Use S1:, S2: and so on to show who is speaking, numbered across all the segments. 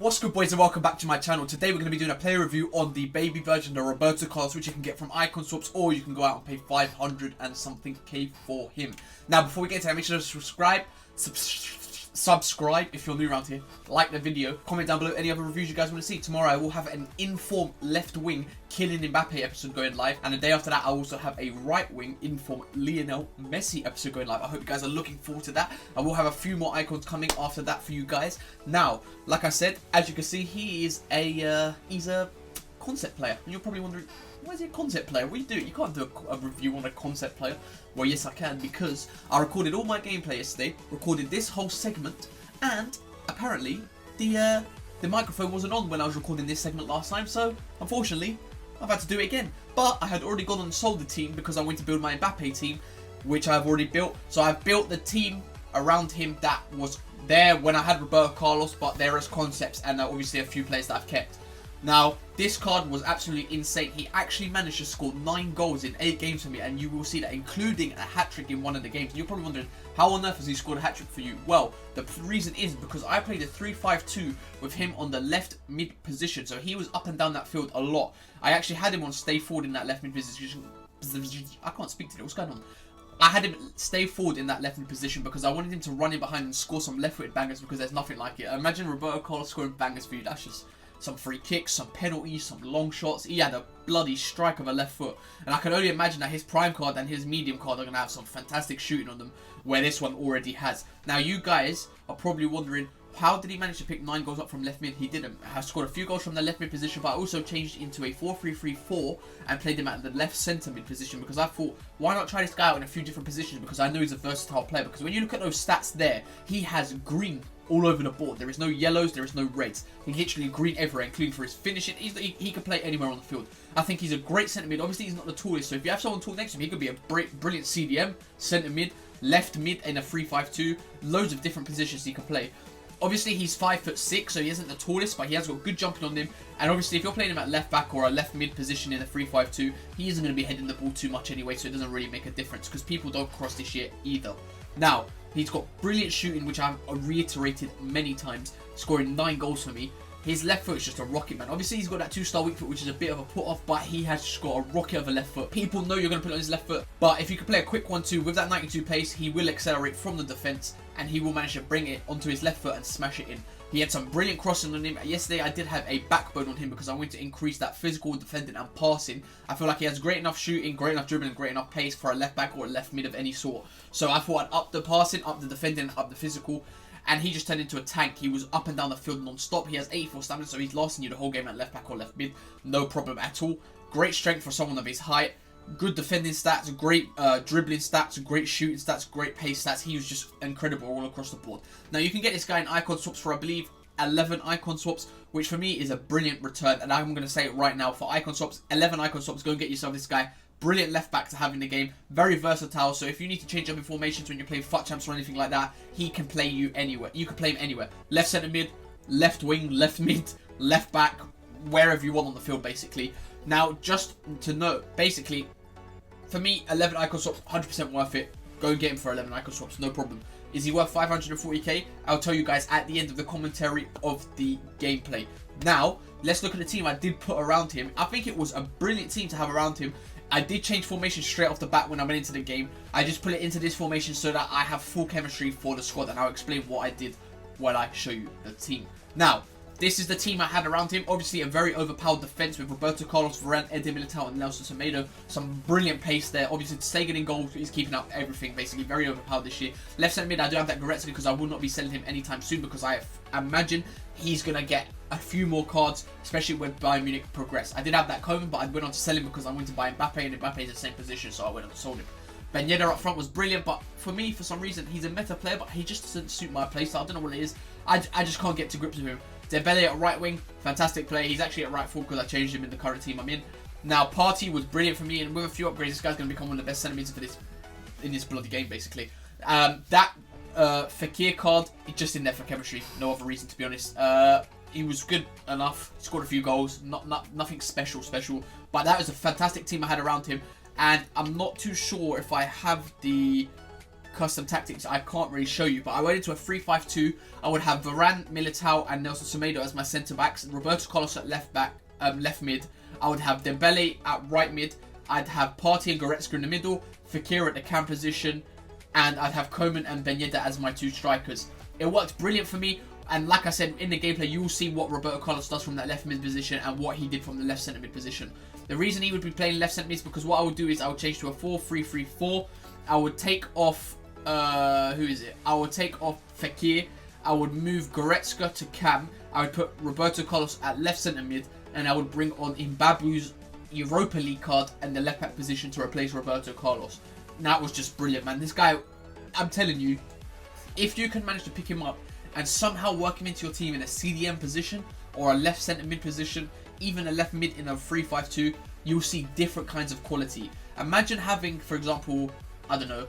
S1: What's good, boys, and welcome back to my channel. Today we're going to be doing a player review on the baby version of Roberto Carlos, which you can get from icon swaps, or you can go out and pay 500 and something K for him. Now, before we get into that, make sure to subscribe if you're new around here, like the video, comment down below any other reviews you guys want to see. Tomorrow I will have an inform left wing killing Mbappe episode going live, and the day after that I'll also have a right wing inform Lionel Messi episode going live. I hope you guys are looking forward to that, and we'll have a few more icons coming after that for you guys. Now, like I said, as you can see, he's a concept player, and you're probably wondering, why is he a concept player? What do you do? You can't do a review on a concept player. Well, yes I can, because I recorded all my gameplay yesterday, recorded this whole segment, and apparently the microphone wasn't on when I was recording this segment last time, so unfortunately I've had to do it again. But I had already gone and sold the team because I went to build my Mbappe team, which I've already built. So I've built the team around him that was there when I had Roberto Carlos, but there is concepts and obviously a few players that I've kept. Now, this card was absolutely insane. He actually managed to score 9 goals in 8 games for me, and you will see that, including a hat-trick in one of the games. And you're probably wondering, how on earth has he scored a hat-trick for you? Well, the reason is because I played a 3-5-2 with him on the left mid position, so he was up and down that field a lot. I actually had him on stay forward in that left mid position. I can't speak today, what's going on? I had him stay forward in that left mid position because I wanted him to run in behind and score some left-footed bangers, because there's nothing like it. Imagine Roberto Carlos scoring bangers for you. That's just some free kicks, some penalties, some long shots. He had a bloody strike of a left foot. And I can only imagine that his prime card and his medium card are going to have some fantastic shooting on them, where this one already has. Now, you guys are probably wondering, how did he manage to pick 9 goals up from left mid? He didn't. I scored a few goals from the left mid position, but I also changed into a 4-3-3-4 and played him at the left centre mid position, because I thought, why not try this guy out in a few different positions? Because I know he's a versatile player. Because when you look at those stats there, he has green all over the board. There is no yellows, there is no reds. He's literally green everywhere, including for his finishing. He can play anywhere on the field. I think he's a great centre mid. Obviously, he's not the tallest, so if you have someone tall next to him, he could be a brilliant CDM, centre mid, left mid in a 3-5-2. Loads of different positions he can play. Obviously, he's 5'6", so he isn't the tallest, but he has got good jumping on him. And obviously, if you're playing him at left back or a left mid position in a 3-5-2, he isn't going to be heading the ball too much anyway, so it doesn't really make a difference, because people don't cross this year either. Now, he's got brilliant shooting, which I've reiterated many times, scoring 9 goals for me. His left foot is just a rocket, man. Obviously, he's got that 2-star weak foot, which is a bit of a put-off, but he has just got a rocket of a left foot. People know you're going to put it on his left foot, but if you can play a quick 1-2 with that 92 pace, he will accelerate from the defence, and he will manage to bring it onto his left foot and smash it in. He had some brilliant crossing on him. Yesterday, I did have a backbone on him because I wanted to increase that physical defending and passing. I feel like he has great enough shooting, great enough dribbling, great enough pace for a left back or a left mid of any sort. So I thought I'd up the passing, up the defending, up the physical. And he just turned into a tank. He was up and down the field non-stop. He has 84 stamina, so he's lasting you the whole game at left back or left mid. No problem at all. Great strength for someone of his height. Good defending stats, great dribbling stats, great shooting stats, great pace stats. He was just incredible all across the board. Now, you can get this guy in icon swaps for, I believe, 11 icon swaps, which for me is a brilliant return. And I'm going to say it right now, for icon swaps, 11 icon swaps, go and get yourself this guy. Brilliant left back to have in the game, very versatile. So if you need to change up in formations when you're playing FUT champs or anything like that, he can play you anywhere. You can play him anywhere. Left centre mid, left wing, left mid, left back, wherever you want on the field, basically. Now, just to note, basically, for me, 11 icon swaps, 100% worth it. Go and get him for 11 icon swaps, no problem. Is he worth 540k? I'll tell you guys at the end of the commentary of the gameplay. Now, let's look at the team I did put around him. I think it was a brilliant team to have around him. I did change formation straight off the bat when I went into the game. I just put it into this formation so that I have full chemistry for the squad, and I'll explain what I did while I show you the team. Now, this is the team I had around him. Obviously, a very overpowered defense with Roberto Carlos, Varane, Eder Militao, and Nelson Semedo. Some brilliant pace there. Obviously, Stegen in goal, he's keeping up everything, basically. Very overpowered this year. Left centre mid, I do have that Goretzka because I will not be selling him anytime soon, because I imagine he's going to get a few more cards, especially when Bayern Munich progress. I did have that Coman, but I went on to sell him because I wanted to buy Mbappe, and Mbappe is in the same position, so I went on and sold him. Ben Yedder up front was brilliant, but for me, for some reason, he's a meta player, but he just doesn't suit my playstyle. I don't know what it is. I just can't get to grips with him. Dembele at right wing, fantastic player. He's actually at right full because I changed him in the current team I'm in. Now, Partey was brilliant for me, and with a few upgrades, this guy's going to become one of the best centre-mids for this in this bloody game, basically. Fekir card, he's just in there for chemistry. No other reason, to be honest. He was good enough, scored a few goals, nothing special, but that was a fantastic team I had around him, and I'm not too sure if I have the custom tactics I can't really show you. But I went into a 3-5-2. I would have Varane, Militao, and Nelson Semedo as my centre backs. Roberto Carlos at left mid. I would have Dembele at right mid. I'd have Partey and Goretzka in the middle. Fekir at the cam position. And I'd have Koeman and Ben Yedder as my 2 strikers. It worked brilliant for me. And like I said, in the gameplay, you will see what Roberto Carlos does from that left mid position and what he did from the left centre mid position. The reason he would be playing left centre mid is because what I would do is I would change to a 4-3-3-4. I would take off, I would take off Fekir. I would move Goretzka to cam. I would put Roberto Carlos at left centre mid. And I would bring on Mbabu's Europa League card and the left back position to replace Roberto Carlos. And that was just brilliant, man. This guy, I'm telling you, if you can manage to pick him up and somehow work him into your team in a CDM position or a left centre mid position, even a left mid in a 3-5-2, you'll see different kinds of quality. Imagine having, for example, I don't know,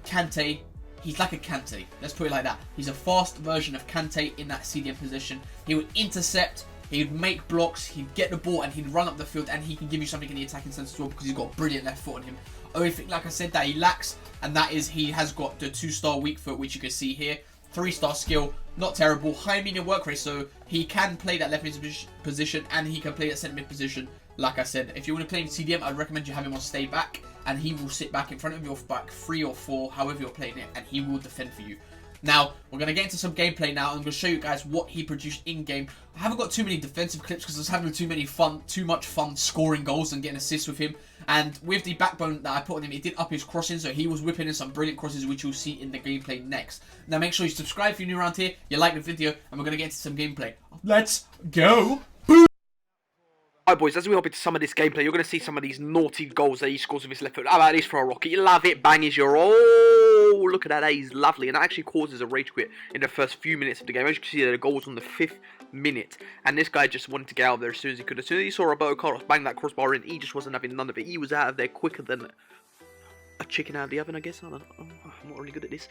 S1: Kante. He's like a Kante. Let's put it like that. He's a fast version of Kante in that CDM position. He would intercept, he'd make blocks, he'd get the ball, and he'd run up the field, and he can give you something in the attacking sense as well because he's got a brilliant left foot on him. Only thing, like I said, that he lacks, and that is he has got the 2-star weak foot, which you can see here. 3-star skill, not terrible. High medium work rate, so he can play that left mid position and he can play that centre mid position. Like I said, if you want to play in CDM, I'd recommend you have him on stay back, and he will sit back in front of your back 3 or 4, however you're playing it, and he will defend for you. Now, we're going to get into some gameplay now. I'm going to show you guys what he produced in-game. I haven't got too many defensive clips because I was having too much fun scoring goals and getting assists with him. And with the backbone that I put on him, it did up his crossing, so he was whipping in some brilliant crosses, which you'll see in the gameplay next. Now, make sure you subscribe if you're new around here, you like the video, and we're going to get into some gameplay. Let's go!
S2: Alright boys, as we hop into some of this gameplay, you're going to see some of these naughty goals that he scores with his left foot. How about this for a rocket? You love it, bang is your... Oh, look at that, he's lovely. And that actually causes a rage quit in the first few minutes of the game. As you can see, the goal was on the 5th minute. And this guy just wanted to get out of there as soon as he could. As soon as he saw Roberto Carlos bang that crossbar in, he just wasn't having none of it. He was out of there quicker than a chicken out of the oven, I guess. I'm not really good at this.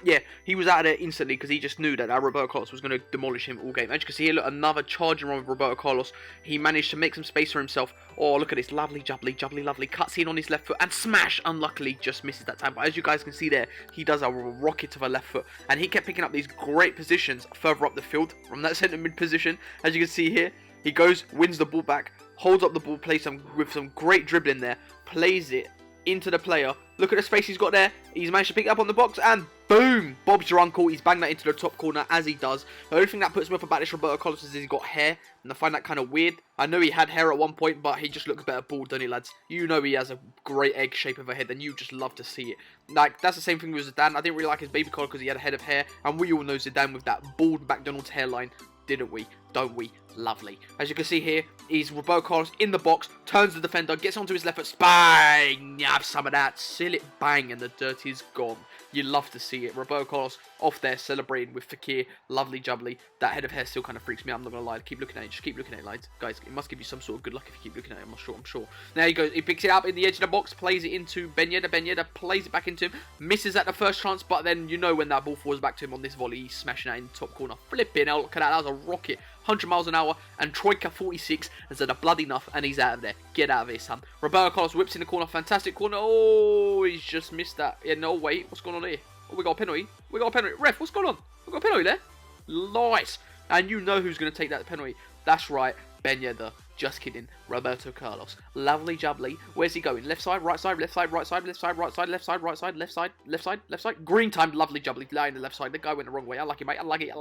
S2: Yeah, he was out of there instantly because he just knew that Roberto Carlos was going to demolish him all game. As you can see here, look, another charging run with Roberto Carlos. He managed to make some space for himself. Oh, look at this. Lovely, jubbly, lovely. Cuts in on his left foot and smash. Unluckily, just misses that time. But as you guys can see there, he does a rocket of a left foot. And he kept picking up these great positions further up the field from that centre mid position. As you can see here, he goes, wins the ball back, holds up the ball, plays with some great dribbling there, plays it into the player. Look at the space he's got there. He's managed to pick it up on the box and boom! Bob's your uncle. He's banged that into the top corner as he does. The only thing that puts me off about this Roberto Carlos is he's got hair, and I find that kind of weird. I know he had hair at one point, but he just looks better bald, don't he, lads? You know he has a great egg shape of a head, and you just love to see it. Like, that's the same thing with Zidane. I didn't really like his baby collar because he had a head of hair, and we all know Zidane with that bald McDonald's hairline. Didn't we? Don't we? Lovely. As you can see here, he's Roberto Carlos in the box, turns the defender, gets onto his left foot, bang! Have some of that, seal it, bang, and the dirty is gone. You love to see it. Roberto Carlos off there celebrating with Fekir, lovely jubbly. That head of hair still kind of freaks me out, I'm not going to lie. Keep looking at it, just keep looking at it, lads. Guys, it must give you some sort of good luck if you keep looking at it, I'm sure. There he goes, he picks it up in the edge of the box, plays it into Ben Yedder. Ben Yedder plays it back into him, misses at the first chance, but then you know when that ball falls back to him on this volley, he's smashing that in the top corner. Flipping hell, look at that, that was a rocket. 100 miles an hour, and Troika 46 has said a bloody enough, and he's out of there. Get out of here, son. Roberto Carlos whips in the corner, fantastic corner. Oh, he's just missed that. Yeah, no, wait, what's going on here? Oh, we got a penalty. We got a penalty. Ref, what's going on? We got a penalty there. Nice. And you know who's going to take that penalty. That's right, Ben Yedder. Just kidding. Roberto Carlos. Lovely jubbly. Where's he going? Left side, right side, left side, right side, left side, right side, left side, right side, left side, left side, left side. Green timed, lovely jubbly. Line the left side. The guy went the wrong way. Unlucky, mate. Unlucky.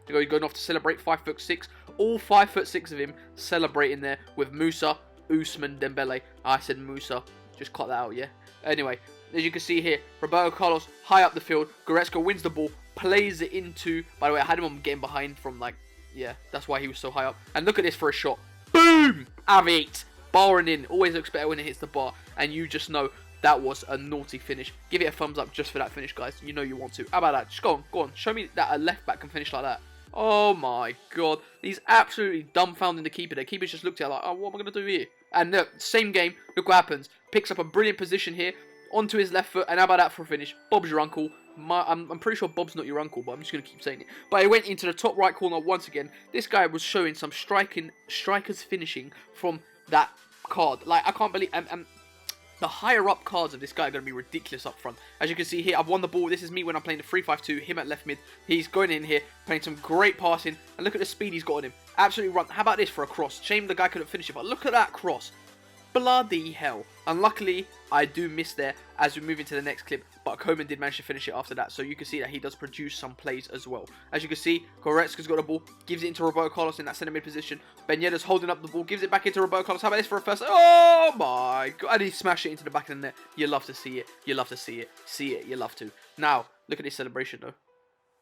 S2: He's going off to celebrate. 5'6". All 5'6" of him celebrating there with Musa, Usman, Dembele. I said Musa. Just cut that out, yeah? Anyway, as you can see here, Roberto Carlos high up the field. Goretzka wins the ball, plays it into... By the way, I had him on getting behind from like... Yeah, that's why he was so high up. And look at this for a shot. Boom! Have it! Barring in. Always looks better when it hits the bar. And you just know that was a naughty finish. Give it a thumbs up just for that finish, guys. You know you want to. How about that? Just go on. Show me that a left back can finish like that. Oh my god. He's absolutely dumbfounding the keeper. The keeper's just looked at it like, oh, what am I going to do here? And look, same game. Look what happens. Picks up a brilliant position here. Onto his left foot. And how about that for a finish? Bob's your uncle. I'm pretty sure Bob's not your uncle, but I'm just going to keep saying it. But he went into the top right corner once again. This guy was showing some strikers finishing from that card. Like, I can't believe... The higher up cards of this guy are going to be ridiculous up front. As you can see here, I've won the ball. This is me when I'm playing the 3-5-2, him at left mid. He's going in here, playing some great passing. And look at the speed he's got on him. Absolutely run. How about this for a cross? Shame the guy couldn't finish it, but look at that cross. Bloody hell. And luckily, I do miss there as we move into the next clip. But Koeman did manage to finish it after that. So you can see that he does produce some plays as well. As you can see, Goretzka's got the ball. Gives it into Roberto Carlos in that centre mid position. Ben Yedder's holding up the ball. Gives it back into Roberto Carlos. How about this for a first? Oh my god. And he smashed it into the back of the net. You love to see it. You love to see it. See it. You love to. Now, look at this celebration though.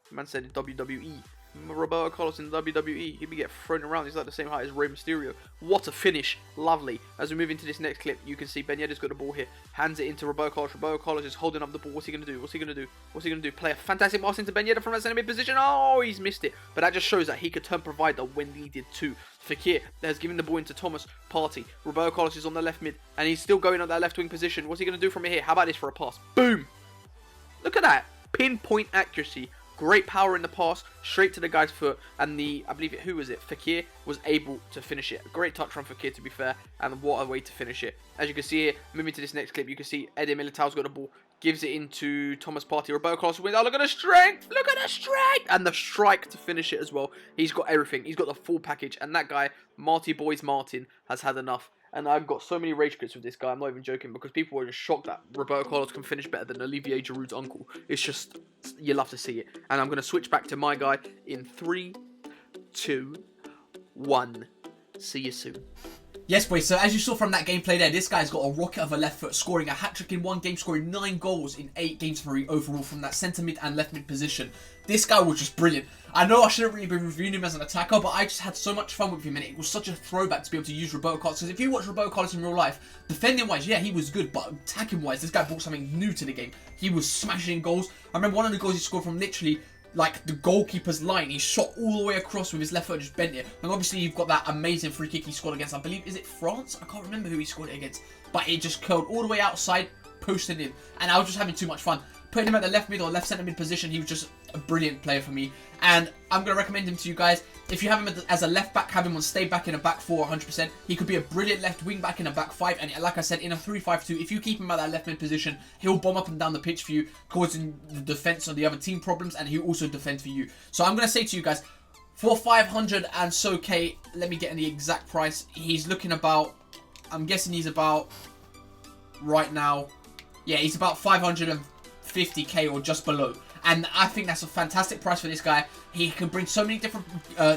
S2: Man said in WWE. Roberto Carlos in WWE, he'd be get thrown around. He's like the same height as Rey Mysterio. What a finish. Lovely. As we move into this next clip, you can see Ben Yedder's got the ball here. Hands it into Roberto Carlos. Roberto Carlos is holding up the ball. What's he going to do? What's he going to do? What's he going to do? Play a fantastic pass into Ben Yedder from that centre mid position. Oh, he's missed it. But that just shows that he could turn provider when needed too. Fekir has given the ball into Thomas Partey. Roberto Carlos is on the left mid. And he's still going on that left wing position. What's he going to do from here? How about this for a pass? Boom. Look at that. Pinpoint accuracy. Great power in the pass, straight to the guy's foot, and I believe who was it? Fekir was able to finish it. Great touch from Fekir, to be fair, and what a way to finish it. As you can see here, moving to this next clip, you can see Eder Militao's got the ball, gives it into Thomas Partey. Roberto Carlos wins. Oh, look at the strength! Look at the strength! And the strike to finish it as well. He's got everything. He's got the full package, and that guy, Marty Boys Martin, has had enough. And I've got so many rage quits with this guy, I'm not even joking, because people were just shocked that Roberto Carlos can finish better than Olivier Giroud's uncle. It's just, you love to see it. And I'm going to switch back to my guy in 3, 2, 1. See you soon.
S1: Yes, boys, so as you saw from that gameplay there, this guy's got a rocket of a left foot, scoring a hat-trick in one game, scoring 9 goals in 8 games for overall from that centre mid and left mid position. This guy was just brilliant. I know I shouldn't really be reviewing him as an attacker, but I just had so much fun with him, and it was such a throwback to be able to use Roberto Carlos. Because if you watch Roberto Carlos in real life, defending-wise, yeah, he was good, but attacking-wise, this guy brought something new to the game. He was smashing goals. I remember one of the goals he scored from literally like the goalkeeper's line. He shot all the way across with his left foot and just bent it. And obviously you've got that amazing free kick he scored against, I believe, is it France? I can't remember who he scored it against. But it just curled all the way outside, posted in. And I was just having too much fun. Putting him at the left mid or left centre mid position, he was just a brilliant player for me. And I'm going to recommend him to you guys. If you have him as a left back, have him on stay back in a back 4 100%. He could be a brilliant left wing back in a back 5. And like I said, in a 3-5-2, if you keep him at that left mid position, he'll bomb up and down the pitch for you, causing the defence on the other team problems. And he'll also defend for you. So I'm going to say to you guys, for 500 and so K, let me get in the exact price. He's looking about, I'm guessing he's about, right now, yeah, he's about 550k or just below. And I think that's a fantastic price for this guy. He can bring so many different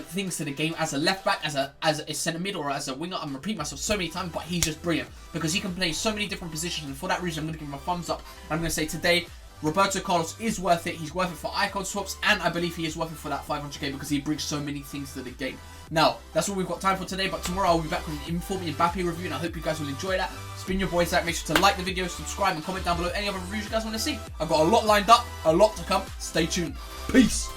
S1: things to the game as a left back, as a centre mid, or as a winger. I'm repeating myself so many times, but he's just brilliant because he can play so many different positions. And for that reason, I'm going to give him a thumbs up. I'm going to say today, Roberto Carlos is worth it. He's worth it for icon swaps, and I believe he is worth it for that 500k because he brings so many things to the game. Now, that's all we've got time for today, but tomorrow I'll be back with an Inform Mbappe review, and I hope you guys will enjoy that. It's been your boy Zach. Make sure to like the video, subscribe, and comment down below any other reviews you guys want to see. I've got a lot lined up, a lot to come. Stay tuned. Peace.